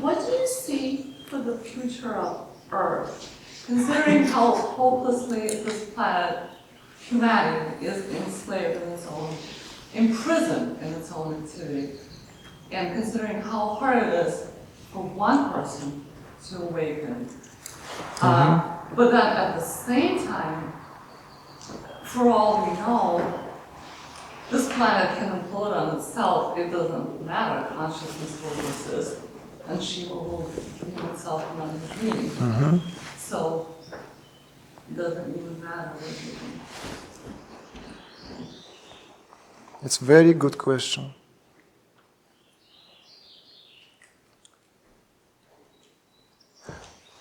what do you see for the future of Earth, considering how hopelessly this planet, humanity, is enslaved in its own, imprisoned in its own activity, and considering how hard it is for one person to awaken. But then at the same time, for all we know, this planet can implode on itself. It doesn't matter. Consciousness will persist, and she will dream itself another dream. So it doesn't even matter what you do. It's a very good question.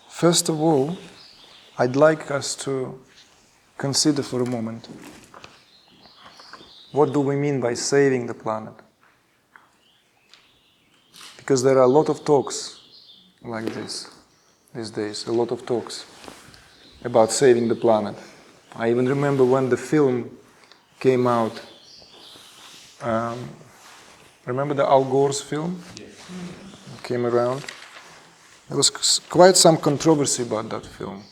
First of all, I'd like us to consider for a moment, what do we mean by saving the planet? Because there are a lot of talks like this these days, a lot of talks about saving the planet. I even remember when the film came out. Remember the Al Gore's film? Yes. Came around. There was quite some controversy about that film.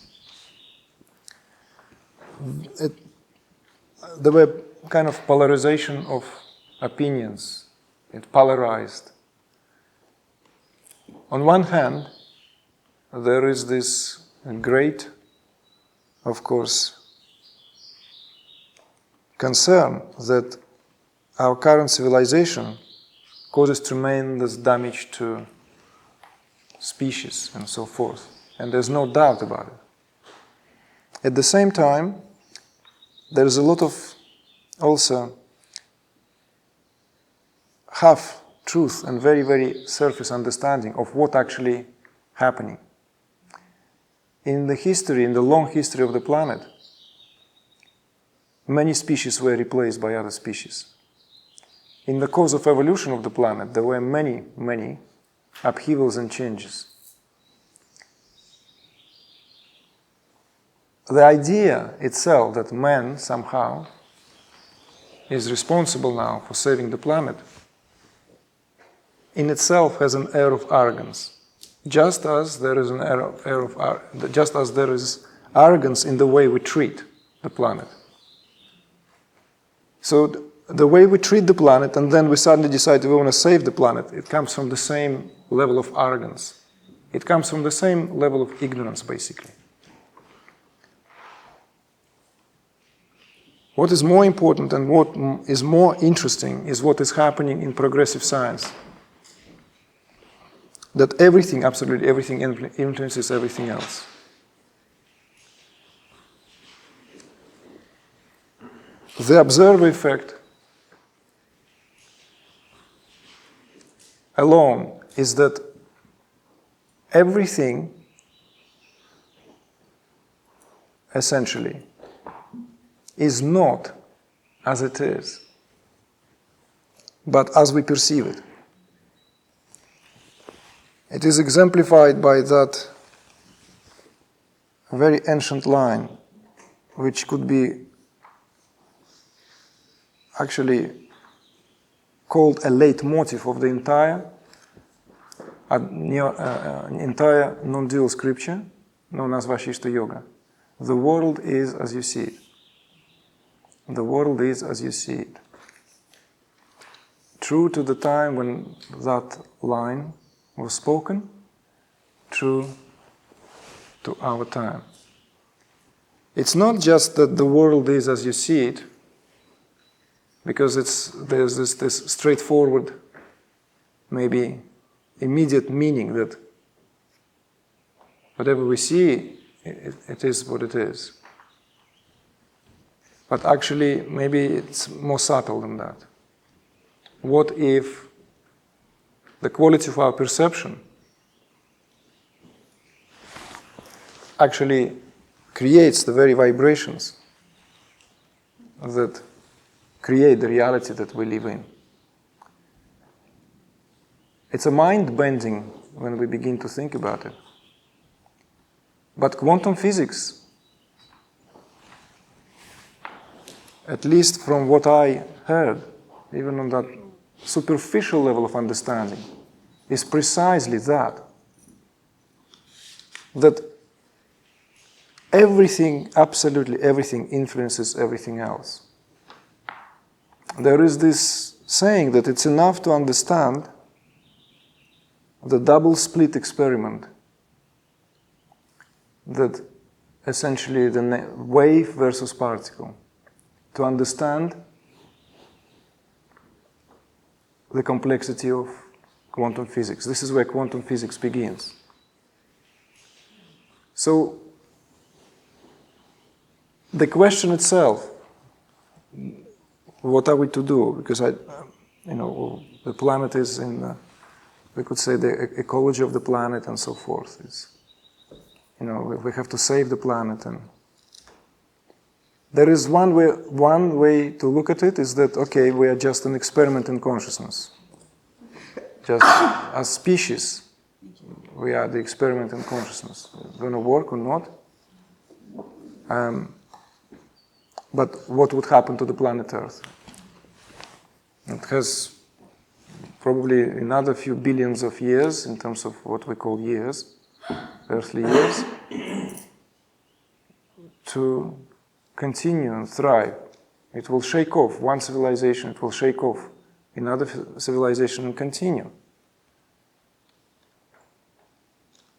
There were kind of polarization of opinions. It polarized. On one hand, there is this great, of course, concern that our current civilization causes tremendous damage to species and so forth. And there's no doubt about it. At the same time, there's a lot of also half truth and very, very surface understanding of what actually happening. In the history, in the long history of the planet, many species were replaced by other species. In the course of evolution of the planet, there were many, many upheavals and changes. The idea itself that man somehow is responsible now for saving the planet in itself has an air of arrogance. Just as there is arrogance in the way we treat the planet. So the way we treat the planet, and then we suddenly decide we want to save the planet, it comes from the same level of arrogance. It comes from the same level of ignorance, basically. What is more important and what is more interesting is what is happening in progressive science. That everything, absolutely everything, influences everything else. The observer effect alone is that everything essentially is not as it is, but as we perceive it. It is exemplified by that very ancient line, which could be actually called a leitmotif of the entire non-dual scripture, known as Vashishta Yoga. The world is as you see it. The world is as you see it. True to the time when that line was spoken, true to our time. It's not just that the world is as you see it, because there's this straightforward, maybe immediate meaning that whatever we see, it is what it is. But actually, maybe it's more subtle than that. What if the quality of our perception actually creates the very vibrations that create the reality that we live in? It's a mind-bending when we begin to think about it. But quantum physics, at least from what I heard, even on that superficial level of understanding, is precisely that. that everything, absolutely everything, influences everything else. There is this saying that it's enough to understand the double split experiment, that essentially the wave versus particle, to understand the complexity of quantum physics. This is where quantum physics begins. So, the question itself, what are we to do? Because the planet is in, we could say, the ecology of the planet and so forth. We have to save the planet, and there is one way to look at it is that, okay, we are just an experiment in consciousness. Just as species, we are the experiment in consciousness. Going to work or not? But what would happen to the planet Earth? It has probably another few billions of years in terms of what we call years, earthly years, to continue and thrive. It will shake off one civilization, it will shake off another civilization and continue.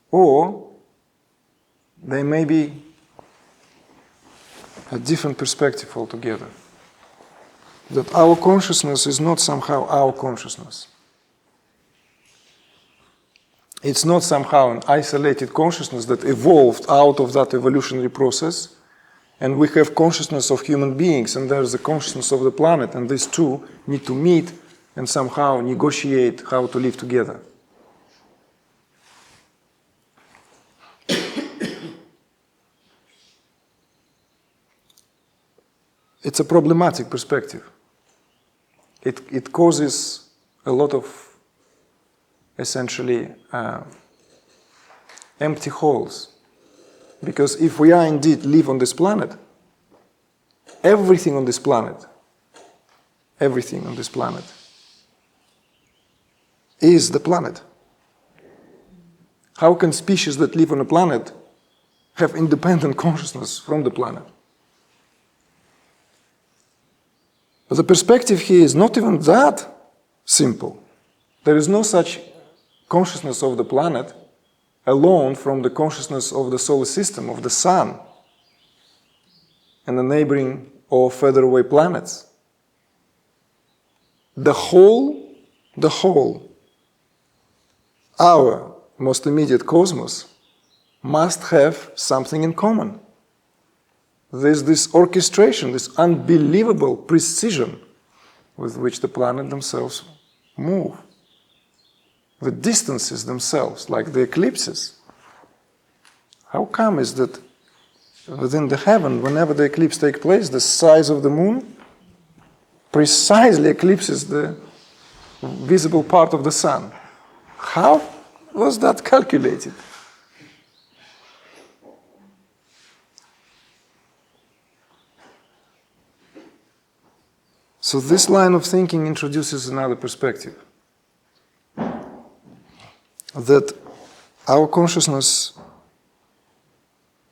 Or there may be a different perspective altogether. That our consciousness is not somehow our consciousness. It's not somehow an isolated consciousness that evolved out of that evolutionary process, and we have consciousness of human beings, and there's the consciousness of the planet, and these two need to meet and somehow negotiate how to live together. It's a problematic perspective. It causes a lot of, essentially, empty holes. Because if we are indeed live on this planet, everything on this planet is the planet. How can species that live on a planet have independent consciousness from the planet? But the perspective here is not even that simple. There is no such consciousness of the planet alone from the consciousness of the solar system, of the sun, and the neighboring or further away planets. The whole, our most immediate cosmos must have something in common. There's this orchestration, this unbelievable precision with which the planet themselves move. The distances themselves, like the eclipses. How come is that within the heaven, whenever the eclipse takes place, the size of the moon precisely eclipses the visible part of the sun? How was that calculated? So this line of thinking introduces another perspective. That our consciousness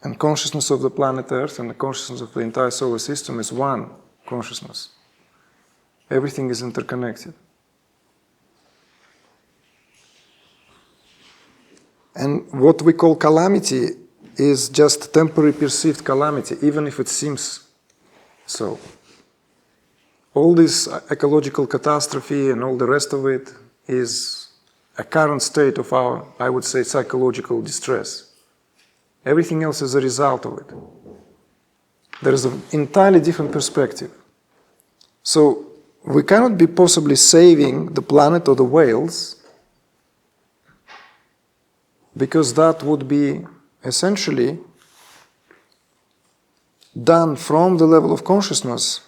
and consciousness of the planet Earth and the consciousness of the entire solar system is one consciousness. Everything is interconnected. And what we call calamity is just temporary perceived calamity, even if it seems so. All this ecological catastrophe and all the rest of it is a current state of our, I would say, psychological distress. Everything else is a result of it. There is an entirely different perspective. So we cannot be possibly saving the planet or the whales, because that would be essentially done from the level of consciousness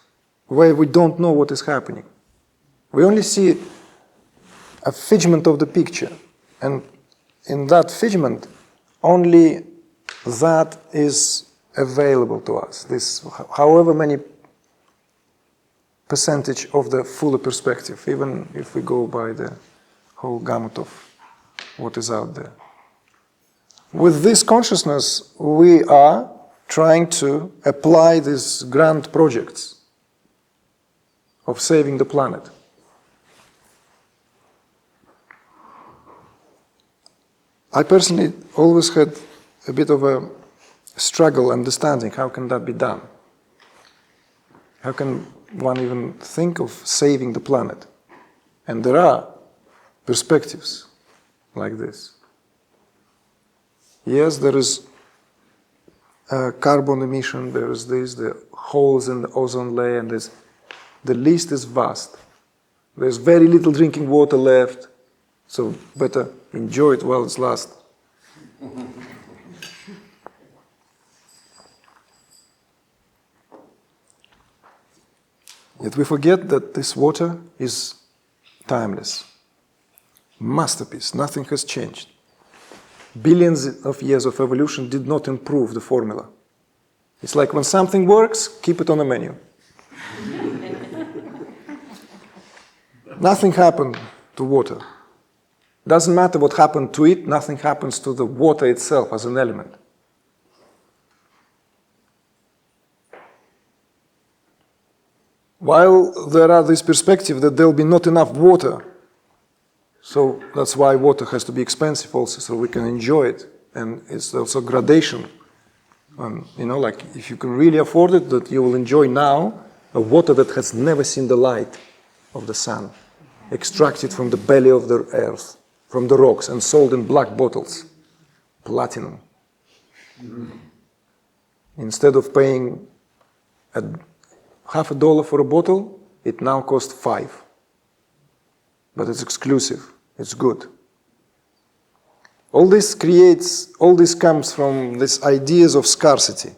where we don't know what is happening. We only see a figment of the picture, and in that figment, only that is available to us. This, however many percentage of the fuller perspective, even if we go by the whole gamut of what is out there. with this consciousness, we are trying to apply these grand projects of saving the planet. I personally always had a bit of a struggle understanding how can that be done. How can one even think of saving the planet? And there are perspectives like this. Yes, there is carbon emission, there is this, the holes in the ozone layer, and the list is vast. There's very little drinking water left, so better enjoy it while it's lasts. Yet we forget that this water is timeless. Masterpiece, nothing has changed. Billions of years of evolution did not improve the formula. It's like when something works, keep it on the menu. Nothing happened to water. Doesn't matter what happened to it, nothing happens to the water itself as an element. While there are this perspective that there will be not enough water, so that's why water has to be expensive also, so we can enjoy it. And it's also gradation. Like if you can really afford it, that you will enjoy now a water that has never seen the light of the sun, extracted from the belly of the earth, from the rocks, and sold in black bottles, platinum. Instead of paying $50 for a bottle, it now costs $5. But it's exclusive. It's good. All this comes from these ideas of scarcity.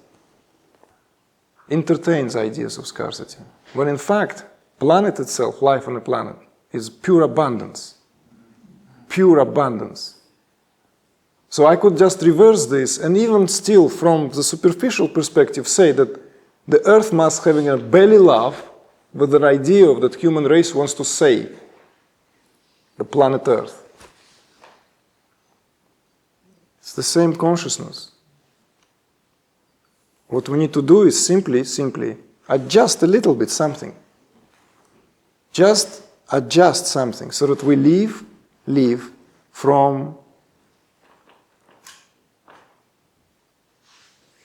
Entertains ideas of scarcity. When in fact, planet itself, life on the planet, is pure abundance. Pure abundance. So I could just reverse this and even still from the superficial perspective say that the earth must have a belly laugh with the idea of that human race wants to save the planet Earth. It's the same consciousness. What we need to do is simply adjust a little bit something. Just adjust something so that we live from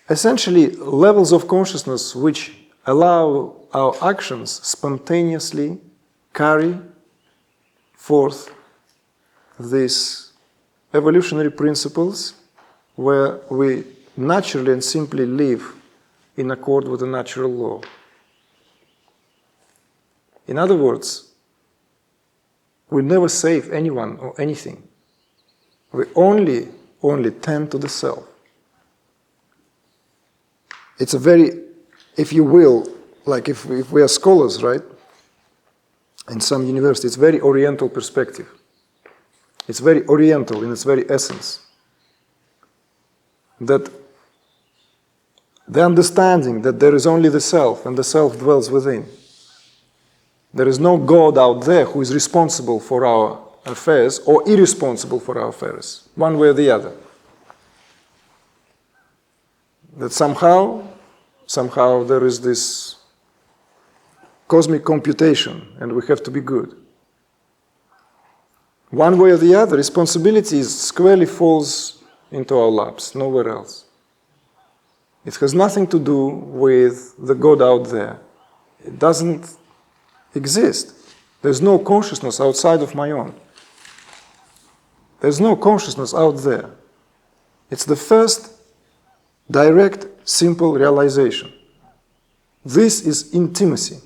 essentially levels of consciousness which allow our actions spontaneously carry forth these evolutionary principles where we naturally and simply live in accord with the natural law. In other words, we never save anyone or anything. We only tend to the self. It's a very, if you will, like if we are scholars, right? In some universities, it's very Oriental perspective. It's very Oriental in its very essence. That the understanding that there is only the self and the self dwells within. There is no God out there who is responsible for our affairs or irresponsible for our affairs, one way or the other. That somehow there is this cosmic computation and we have to be good. One way or the other, responsibility squarely falls into our laps, nowhere else. It has nothing to do with the God out there. It doesn't exist. There's no consciousness outside of my own. There's no consciousness out there. It's the first direct, simple realization. This is intimacy.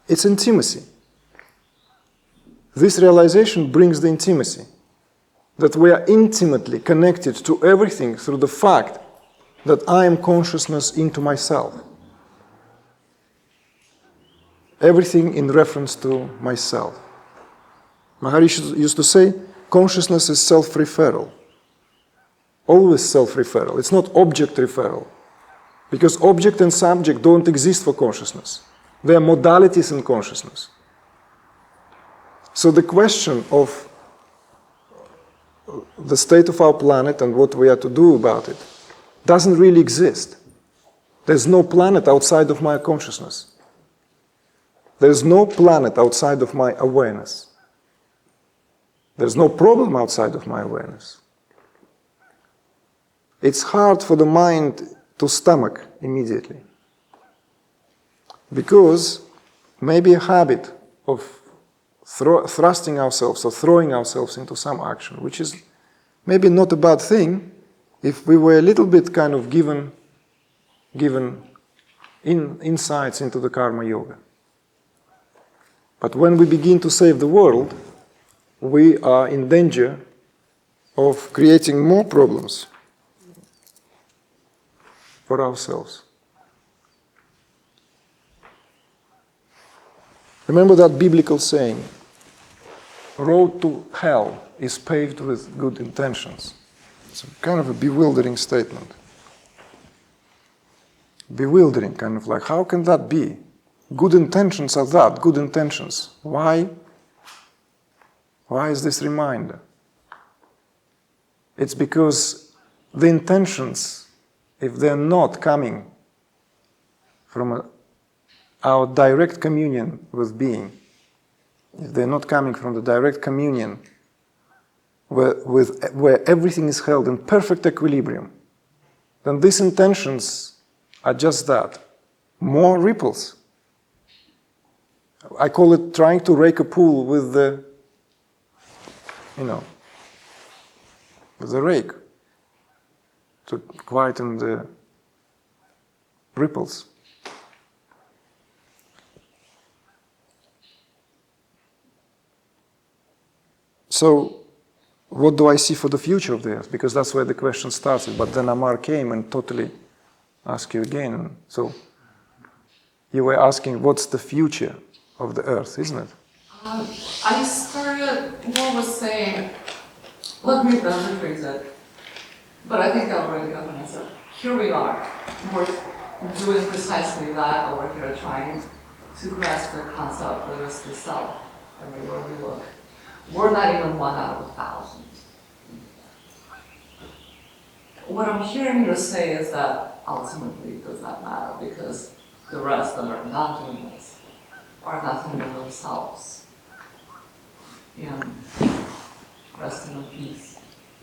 It's intimacy. This realization brings the intimacy. That we are intimately connected to everything through the fact that I am consciousness into myself. Everything in reference to myself. Maharishi used to say, consciousness is self-referral. Always self-referral. It's not object referral. Because object and subject don't exist for consciousness. They are modalities in consciousness. So the question of the state of our planet and what we are to do about it doesn't really exist. There's no planet outside of my consciousness. There's no planet outside of my awareness. There's no problem outside of my awareness. It's hard for the mind to stomach immediately. Because maybe a habit of thrusting ourselves or throwing ourselves into some action, which is maybe not a bad thing if we were a little bit kind of given insights into the karma yoga. But when we begin to save the world, we are in danger of creating more problems for ourselves. Remember that biblical saying, road to hell is paved with good intentions. It's kind of a bewildering statement. Bewildering, kind of like, how can that be? Good intentions are that, good intentions. Why? Why is this reminder? It's because the intentions, if they're not coming from our direct communion with being, if they're not coming from the direct communion where everything is held in perfect equilibrium, then these intentions are just that, more ripples. I call it trying to rake a pool with the, with the rake to quieten the ripples. So, what do I see for the future of the earth? Because that's where the question started. But then Amar came and totally asked you again. So, you were asking, what's the future of the earth, isn't it? I started what was saying, let me rephrase it, but I think I already got an answer. Here we are, we're doing precisely that over here, trying to grasp the concept that is the self everywhere we look. We're not even 1 out of 1,000. What I'm hearing you say is that ultimately it does not matter because the rest that are not doing this are nothing in themselves. And resting in peace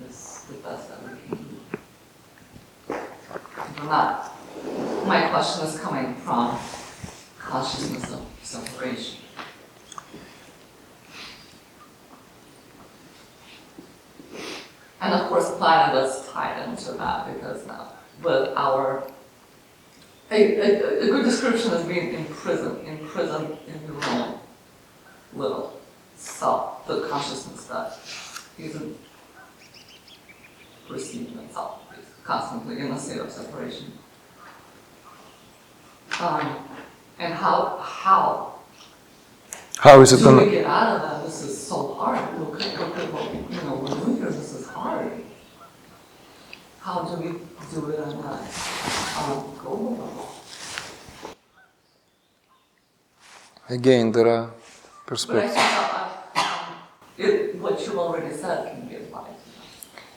is the best that we can do. From that, my question is coming from consciousness of separation. And of course, planet is tied into that because now, with our a good description is being imprisoned in your own little self, the consciousness that isn't receiving itself, is constantly in a state of separation. And how is it do we get out of that? This is so hard. Look at what we're doing here. This is hard. How do we do it on that global level? Again, there are But perspectives. I think what you've already said can be applied.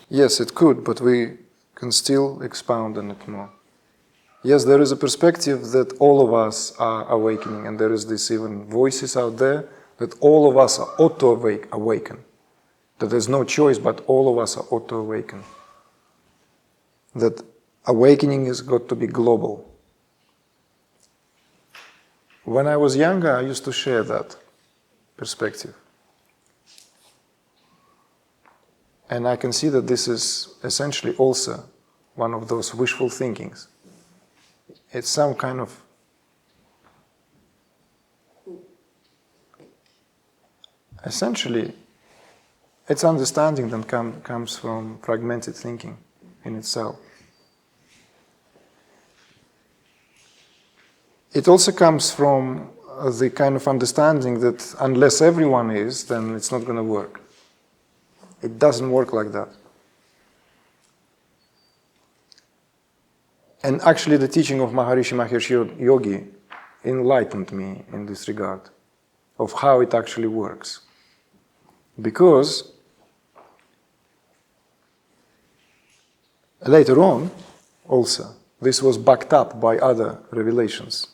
Yes, it could, but we can still expound on it more. Yes, there is a perspective that all of us are awakening, and there is this even voices out there that all of us are auto-awaken. That there's no choice, but all of us are auto-awaken. That awakening has got to be global. When I was younger, I used to share that perspective. And I can see that this is essentially also one of those wishful thinkings. It's some kind of essentially, it's understanding that comes from fragmented thinking in itself. It also comes from the kind of understanding that unless everyone is, then it's not going to work. It doesn't work like that. And actually the teaching of Maharishi Mahesh Yogi enlightened me in this regard, of how it actually works. Because later on, also, this was backed up by other revelations,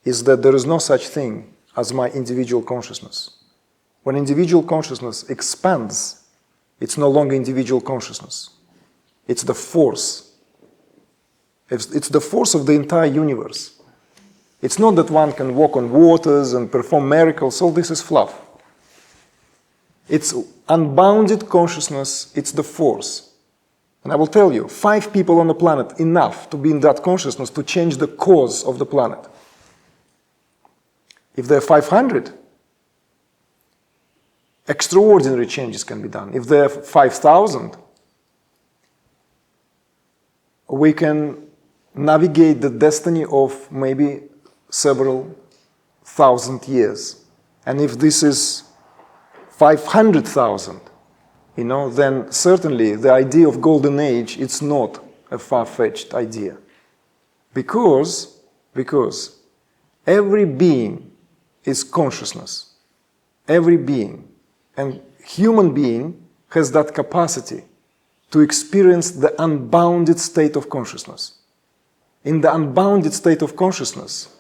is that there is no such thing as my individual consciousness. When individual consciousness expands, it's no longer individual consciousness. It's the force. It's the force of the entire universe. It's not that one can walk on waters and perform miracles. All this is fluff. It's unbounded consciousness. It's the force. And I will tell you, 5 people on the planet, enough to be in that consciousness to change the cause of the planet. If there are 500, extraordinary changes can be done. If there are 5,000, we can navigate the destiny of maybe several thousand years. And if this is 500,000, then certainly the idea of golden age, it's not a far-fetched idea. Because every being is consciousness. Every being. And human being has that capacity to experience the unbounded state of consciousness. In the unbounded state of consciousness,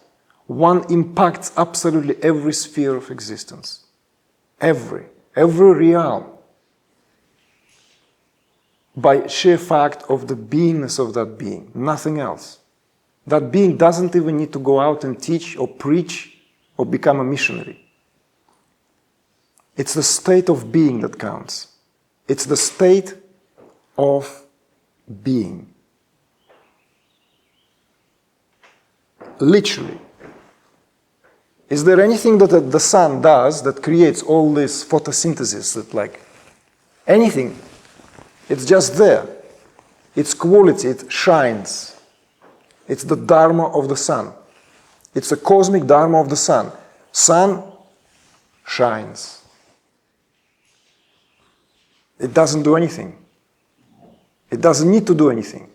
one impacts absolutely every sphere of existence. Every realm. By sheer fact of the beingness of that being, nothing else. That being doesn't even need to go out and teach or preach or become a missionary. It's the state of being that counts. It's the state of being. Literally. Is there anything that the sun does that creates all this photosynthesis, that like anything? It's just there. Its quality, it shines. It's the dharma of the sun. It's the cosmic dharma of the sun. Sun shines. It doesn't do anything. It doesn't need to do anything.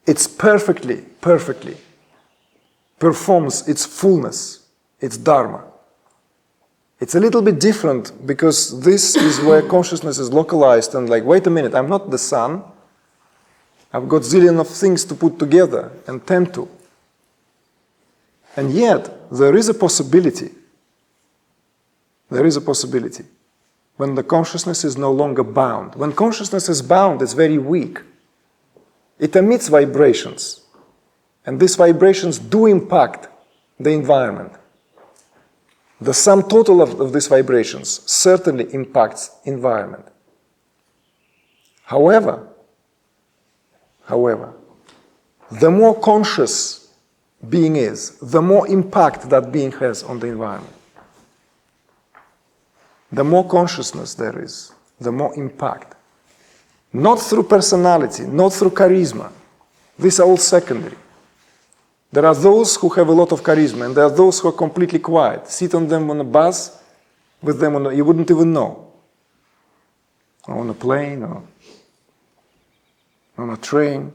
It's perfectly performs its fullness, its dharma. It's a little bit different because this is where consciousness is localized and like, wait a minute, I'm not the sun. I've got zillion of things to put together and tend to. And yet, there is a possibility. There is a possibility when the consciousness is no longer bound. When consciousness is bound, it's very weak. It emits vibrations. And these vibrations do impact the environment. The sum total of these vibrations certainly impacts environment. However, the more conscious being is, the more impact that being has on the environment. The more consciousness there is, the more impact. Not through personality, not through charisma. These are all secondary. There are those who have a lot of charisma, and there are those who are completely quiet. Sit on them on a bus, with them on you wouldn't even know. Or on a plane, or on a train.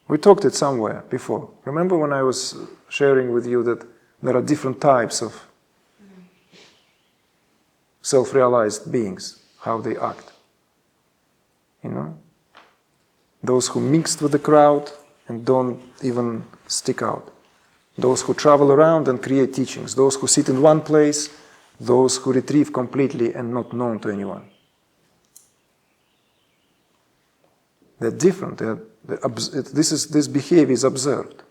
We talked it somewhere before. Remember when I was sharing with you that there are different types of self-realized beings, how they act. Those who mixed with the crowd and don't even stick out. Those who travel around and create teachings. Those who sit in one place. Those who retrieve completely and not known to anyone. They're different. This behavior is observed.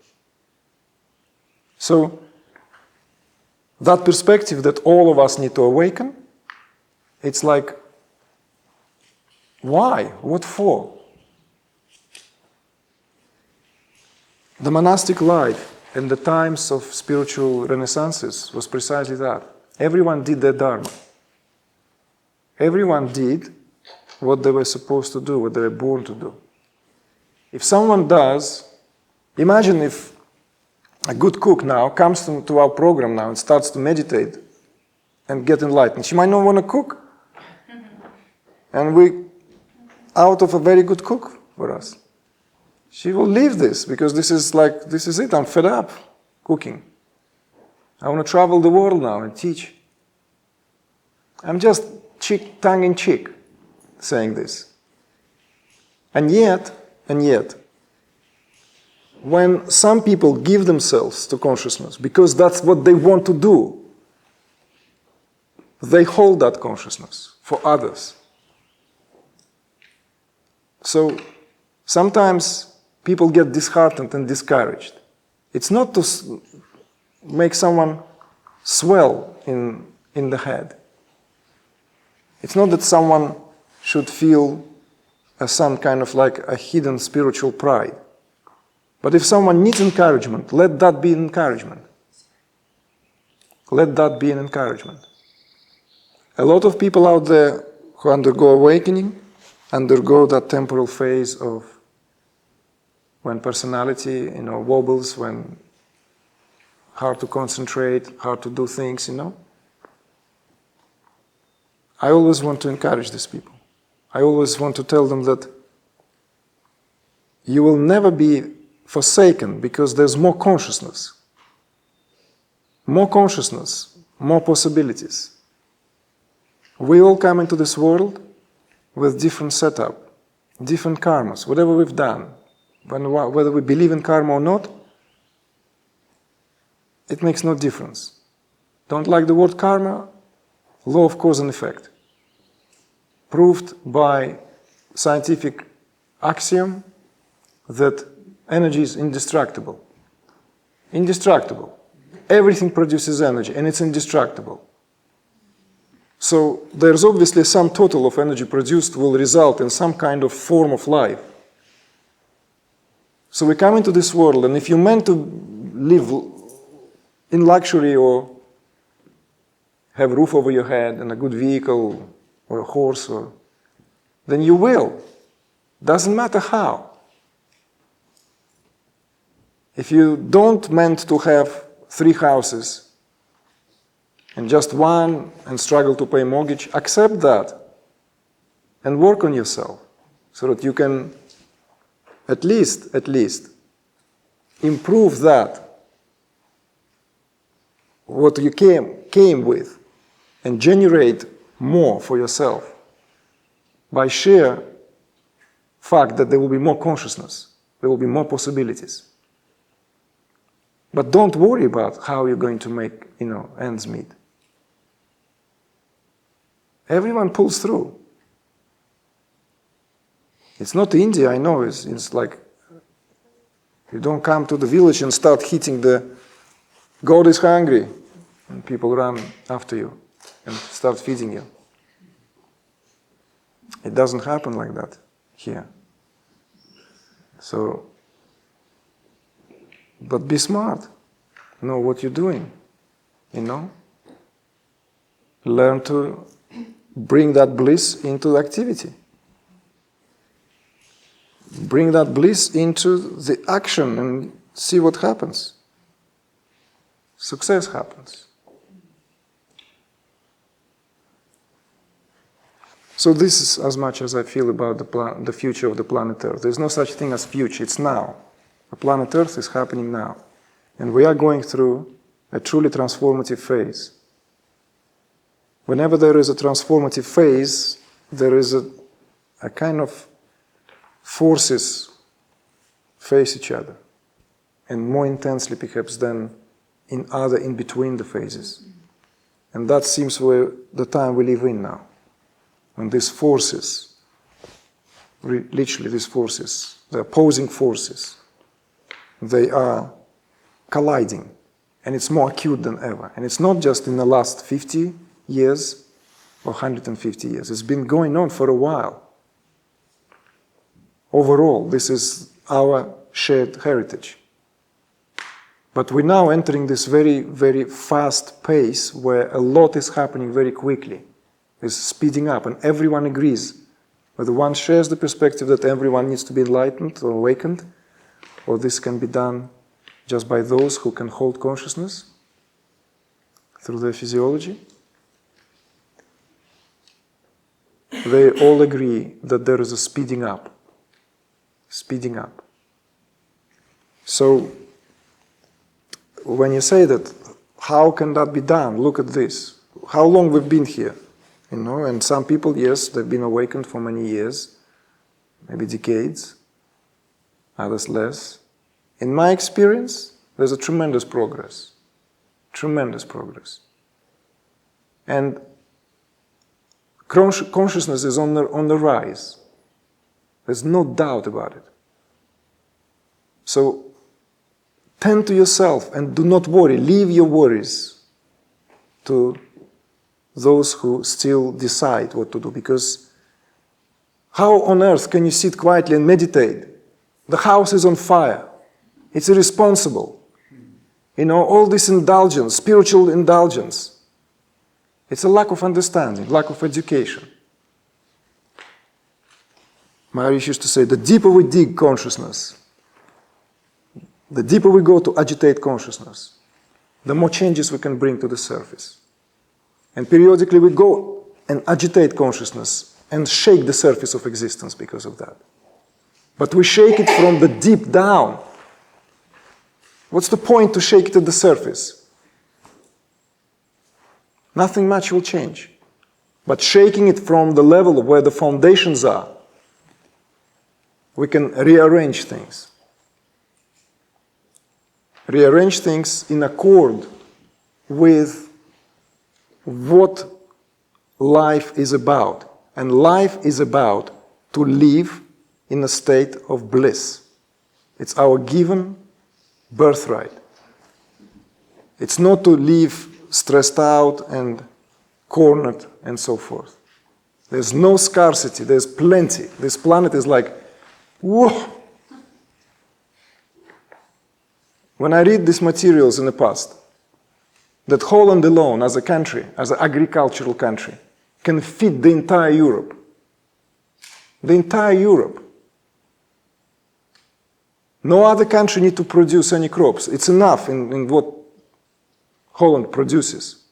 So, that perspective that all of us need to awaken, it's like, why? What for? The monastic life in the times of spiritual renaissances was precisely that. Everyone did their dharma. Everyone did what they were supposed to do, what they were born to do. If someone does, imagine if a good cook now comes to our program now and starts to meditate and get enlightened. She might not want to cook. And we out of a very good cook for us. She will leave this because this is it. I'm fed up cooking. I want to travel the world now and teach. I'm just tongue in cheek. saying this. And yet, when some people give themselves to consciousness because that's what they want to do, they hold that consciousness for others. So sometimes people get disheartened and discouraged. It's not to make someone swell in the head. It's not that someone should feel some kind of like a hidden spiritual pride. But if someone needs encouragement, let that be encouragement. Let that be an encouragement. A lot of people out there who undergo awakening undergo that temporal phase of when personality, wobbles, when hard to concentrate, hard to do things, I always want to encourage these people. I always want to tell them that you will never be forsaken because there's more consciousness. More consciousness, more possibilities. We all come into this world with different setup, different karmas, whatever we've done. Whether we believe in karma or not, it makes no difference. Don't like the word karma? Law of cause and effect. Proved by scientific axiom that energy is indestructible. Indestructible. Everything produces energy and it's indestructible. So there's obviously some total of energy produced will result in some kind of form of life. So we come into this world, and if you're meant to live in luxury or have a roof over your head and a good vehicle or a horse, then you will. Doesn't matter how. If you don't meant to have 3 houses and just one and struggle to pay mortgage, accept that and work on yourself so that you can at least improve that, what you came with, and generate more for yourself by sheer fact that there will be more consciousness, there will be more possibilities. But don't worry about how you're going to make, ends meet. Everyone pulls through. It's not India, I know. It's like you don't come to the village and start hitting the God is hungry, and people run after you and start feeding you. It doesn't happen like that here. So, but be smart. Know what you're doing. Learn to bring that bliss into the activity. Bring that bliss into the action and see what happens. Success happens. So this is as much as I feel about the future of the planet Earth. There's no such thing as future, it's now. The planet Earth is happening now. And we are going through a truly transformative phase. Whenever there is a transformative phase, there is a kind of forces face each other, and more intensely perhaps than in other in between the phases. And that seems where the time we live in now, when these forces, literally these forces, the opposing forces, they are colliding, and it's more acute than ever. And it's not just in the last 50 years or 150 years. It's been going on for a while. Overall, this is our shared heritage. But we're now entering this very, very fast pace where a lot is happening very quickly. It's speeding up, and everyone agrees. Whether one shares the perspective that everyone needs to be enlightened or awakened, or this can be done just by those who can hold consciousness through their physiology. They all agree that there is a speeding up. Speeding up. So, when you say that, how can that be done? Look at this. How long we've been here? You know, and some people, yes, they've been awakened for many years, maybe decades, others less. In my experience, there's a tremendous progress. Tremendous progress. And consciousness is on the rise. There's no doubt about it. So, tend to yourself and do not worry. Leave your worries to those who still decide what to do. Because how on earth can you sit quietly and meditate? The house is on fire. It's irresponsible. You know, all this indulgence, spiritual indulgence, it's a lack of understanding, lack of education. Maharishi used to say, the deeper we dig consciousness, the deeper we go to agitate consciousness, the more changes we can bring to the surface. And periodically we go and agitate consciousness and shake the surface of existence because of that. But we shake it from the deep down. What's the point to shake it at the surface? Nothing much will change. But shaking it from the level where the foundations are, we can rearrange things. Rearrange things in accord with what life is about. And life is about to live in a state of bliss. It's our given birthright. It's not to live stressed out and cornered and so forth. There's no scarcity, there's plenty. This planet is like, whoa! When I read these materials in the past, that Holland alone as a country, as an agricultural country, can feed the entire Europe. The entire Europe. No other country needs to produce any crops. It's enough in what Holland produces.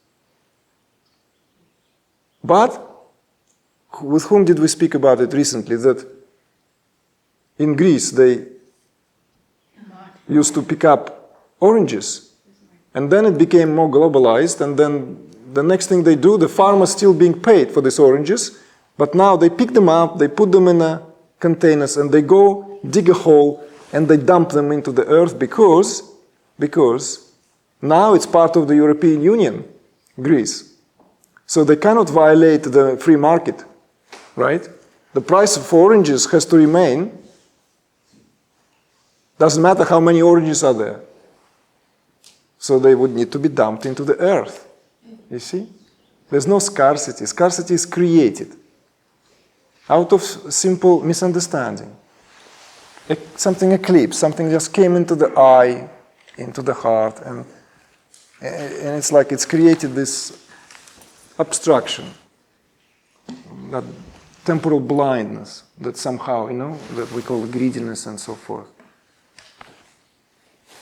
But, with whom did we speak about it recently? That in Greece they used to pick up oranges. And then it became more globalized, and then the next thing they do, the farmers still being paid for these oranges, but now they pick them up, they put them in containers, and they go dig a hole, and they dump them into the earth because now it's part of the European Union, Greece. So they cannot violate the free market, right? The price of oranges has to remain. Doesn't matter how many oranges are there. So they would need to be dumped into the earth. You see? There's no scarcity. Scarcity is created out of simple misunderstanding. Something eclipsed, something just came into the eye, into the heart, and it's like it's created this obstruction, that temporal blindness that somehow, you know, that we call greediness and so forth.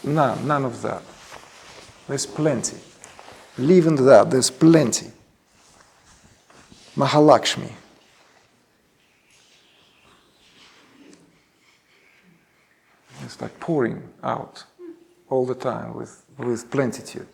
None of that. There's plenty. Live in that, there's plenty. Mahalakshmi. It's like pouring out all the time with plenitude.